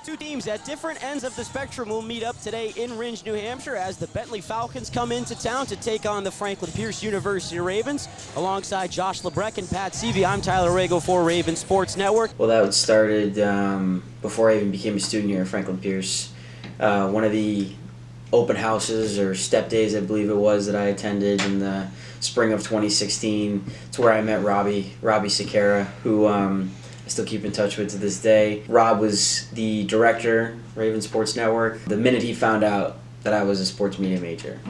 Two teams at different ends of the spectrum will meet up today in Rindge, New Hampshire, as the Bentley Falcons come into town to take on the Franklin Pierce University Ravens. Alongside Josh Lebrecht and Pat Seavey, I'm Tyler Aragao for Ravens Sports Network. Well, that started before I even became a student here at Franklin Pierce. One of the open houses or step days, I believe it was, that I attended in the spring of 2016. It's where I met Robbie Sequeira, who I still keep in touch with to this day. Rob was the director, Ravens Sports Network. The minute he found out that I was a sports media major,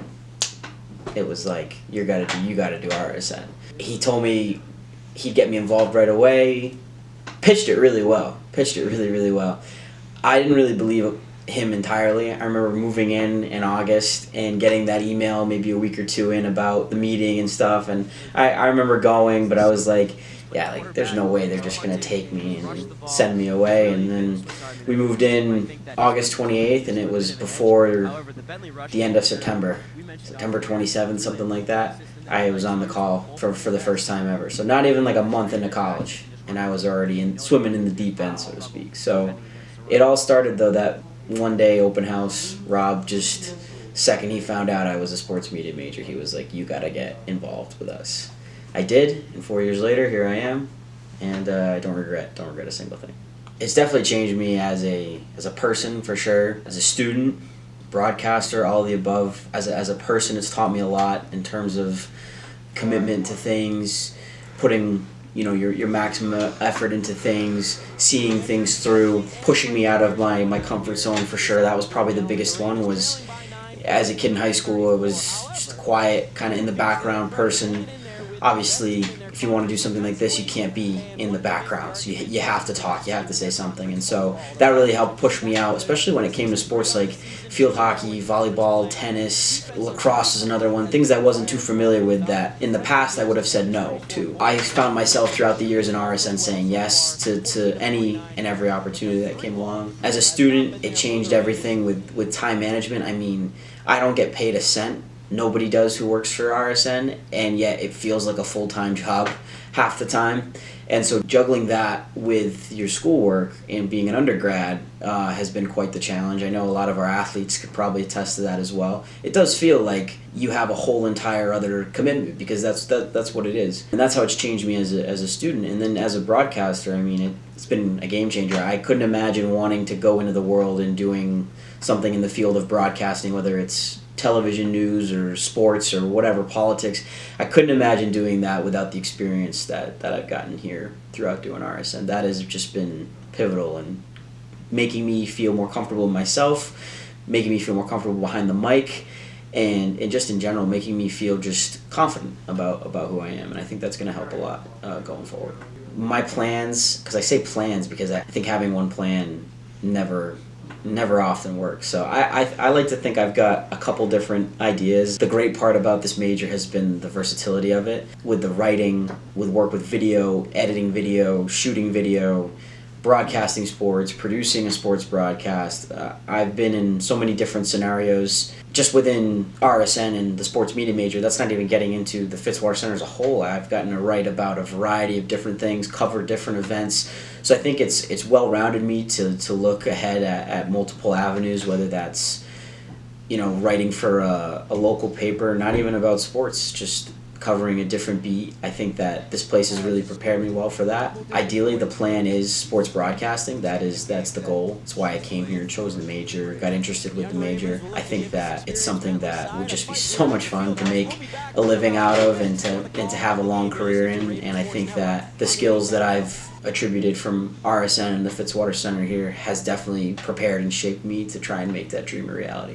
it was like, you gotta do RSN. He told me he'd get me involved right away. Pitched it really well. Really well. I didn't really believe him entirely. I remember moving in August and getting that email maybe a week or two in about the meeting and stuff, and I remember going, but I was like, yeah, like there's no way they're just gonna take me and send me away. And then we moved in August 28th, and it was before the end of September 27th, something like that. I was on the call for the first time ever. So not even like a month into college, and I was already swimming in the deep end, so to speak. So it all started though that one day open house. Rob, just second he found out I was a sports media major, he was like, you gotta get involved with us. I did, and 4 years later, here I am, and I don't regret a single thing. It's definitely changed me as a person, for sure. As a student, broadcaster, all of the above. As a person, it's taught me a lot in terms of commitment to things, putting your maximum effort into things, seeing things through, pushing me out of my comfort zone, for sure. That was probably the biggest one. Was as a kid in high school, I was just a quiet, kind of in the background person. Obviously, if you want to do something like this, you can't be in the background. So you have to talk, you have to say something. And so that really helped push me out, especially when it came to sports like field hockey, volleyball, tennis, lacrosse is another one. Things that I wasn't too familiar with that in the past I would have said no to. I found myself throughout the years in RSN saying yes to any and every opportunity that came along. As a student, it changed everything with time management. I mean, I don't get paid a cent. Nobody does who works for RSN, and yet it feels like a full-time job half the time. And so juggling that with your schoolwork and being an undergrad has been quite the challenge. I know a lot of our athletes could probably attest to that as well. It does feel like you have a whole entire other commitment, because that's what it is. And that's how it's changed me as a student. And then as a broadcaster, I mean, it's been a game changer. I couldn't imagine wanting to go into the world and doing something in the field of broadcasting, whether it's television news or sports or whatever, politics. I couldn't imagine doing that without the experience that I've gotten here throughout doing RSN. That has just been pivotal and making me feel more comfortable in myself, making me feel more comfortable behind the mic, and just in general making me feel just confident about who I am. And I think that's going to help a lot going forward. My plans, because I say plans because I think having one plan never often works. So I like to think I've got a couple different ideas. The great part about this major has been the versatility of it, with the writing, with work with video, editing video, shooting video, broadcasting sports, producing a sports broadcast. I've been in so many different scenarios just within RSN and the sports media major. That's not even getting into the Fitzwater Center as a whole. I've gotten to write about a variety of different things, cover different events. So I think it's well-rounded me to look ahead at multiple avenues, whether that's writing for a local paper, not even about sports, just covering a different beat. I think that this place has really prepared me well for that. Ideally, the plan is sports broadcasting. That's the goal. That's why I came here and chose the major, got interested with the major. I think that it's something that would just be so much fun to make a living out of and to have a long career in. And I think that the skills that I've attributed from RSN and the Fitzwater Center here has definitely prepared and shaped me to try and make that dream a reality.